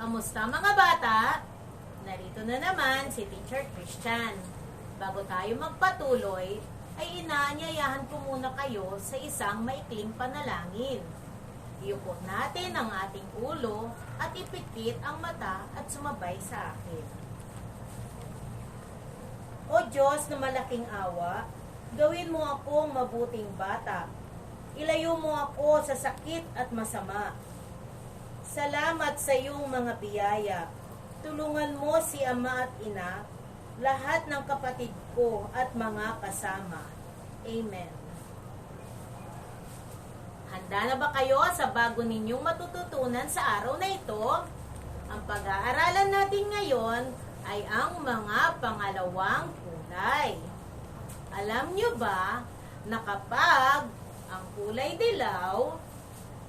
Kamusta mga bata? Narito na naman si Teacher Christian. Bago tayo magpatuloy, ay inaanyayahan ko muna kayo sa isang maikling panalangin. Iupo natin ang ating ulo at ipikit ang mata at sumabay sa akin. O Diyos na malaking awa, gawin mo akong mabuting bata. Ilayo mo ako sa sakit at masama. Salamat sa iyong mga biyaya. Tulungan mo si Ama at Ina, lahat ng kapatid ko at mga kasama. Amen. Handa na ba kayo sa bago ninyong matututunan sa araw na ito? Ang pag-aaralan natin ngayon ay ang mga pangalawang kulay. Alam nyo ba na kapag ang kulay dilaw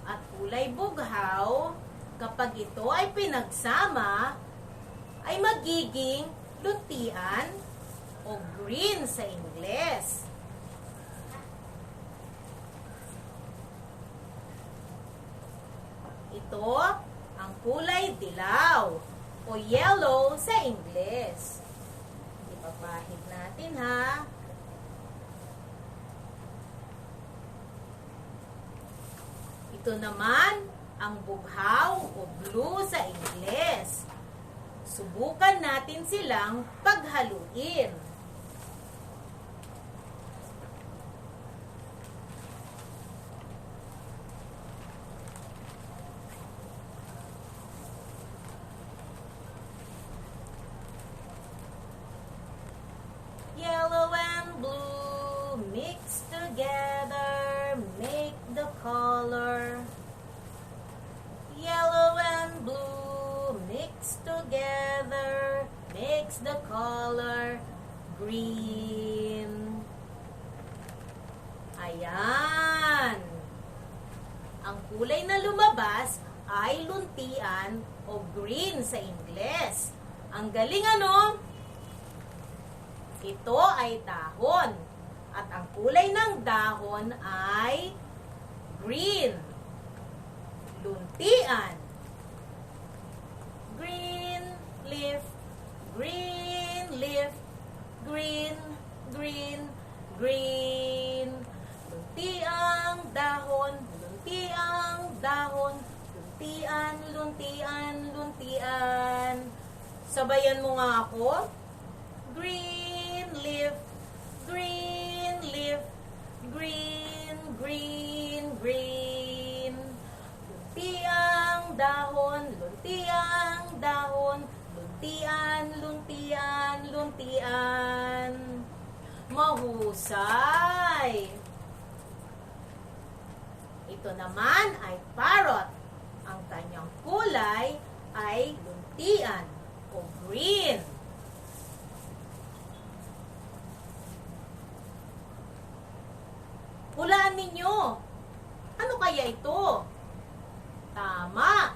at kulay bughaw, kapag ito ay pinagsama, ay magiging luntian o green sa Ingles. Ito ang kulay dilaw o yellow sa Ingles. Ipapahid natin ha. Ito naman ang bughaw o blue sa Ingles. Subukan natin silang paghaluin. Yellow and blue mixed together make the color. Yellow and blue mixed together makes the color green. Ayan. Ang kulay na lumabas ay luntian o green sa Ingles. Ang galing ano? Ito ay dahon. At ang kulay ng dahon ay green. Luntian. Green leaf, green leaf, green, green, green. Luntiang dahon, luntiang dahon, luntian, luntian, luntian. Sabayan mo nga ako. Green leaf, green leaf, green, green, green. Luntiang dahon, luntiang dahon, luntian, luntian, luntian. Mahusay! Ito naman ay parrot. Ang kanyang kulay ay luntian o green. Hulaan ninyo. Ano kaya ito? Tama.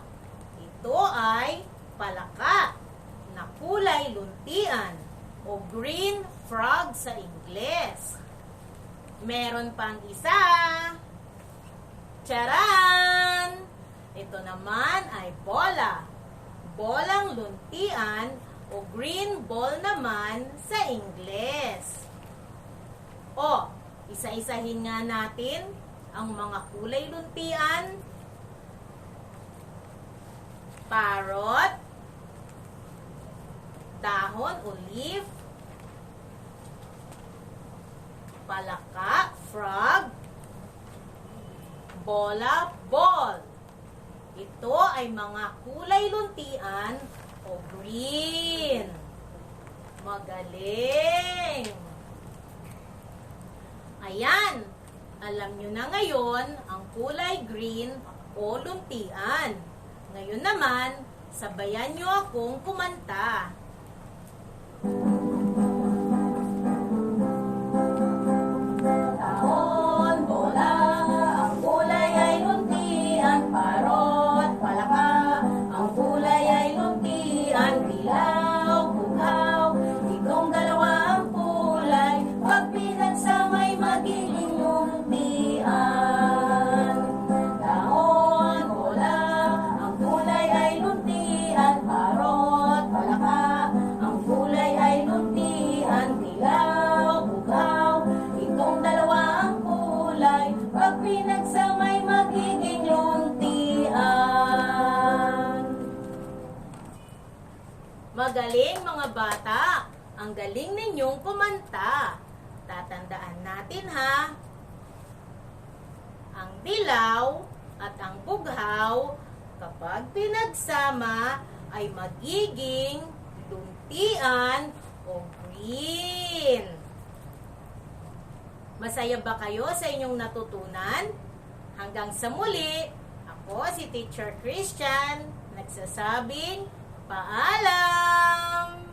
Ito ay palaka na kulay luntian o green frog sa Ingles. Meron pang isa. Charan! Ito naman ay bola. Bolang luntian o green ball naman sa Ingles. O, isa-isahin nga natin ang mga kulay luntian. Parrot, dahon o leaf, palaka, frog, bola, ball. Ito ay mga kulay luntian o green. Magaling! Ayan, alam nyo na ngayon ang kulay green o luntian. Ngayon naman, sabayan nyo akong kumanta. Dahon, bola, ang kulay ay luntian, parot, palaka, ang kulay ay luntian, dilaw, bughaw, itong dalawa ang kulay, pag pinagsamay magiging luntian. Dahon, bola, ang kulay ay luntian, kulay, pag pinagsamay magiging luntian. Magaling mga bata, ang galing ninyong kumanta. Tatandaan natin ha, ang dilaw at ang bughaw kapag pinagsama ay magiging luntian o green. Masaya ba kayo sa inyong natutunan? Hanggang sa muli, ako si Teacher Christian, nagsasabing paalam!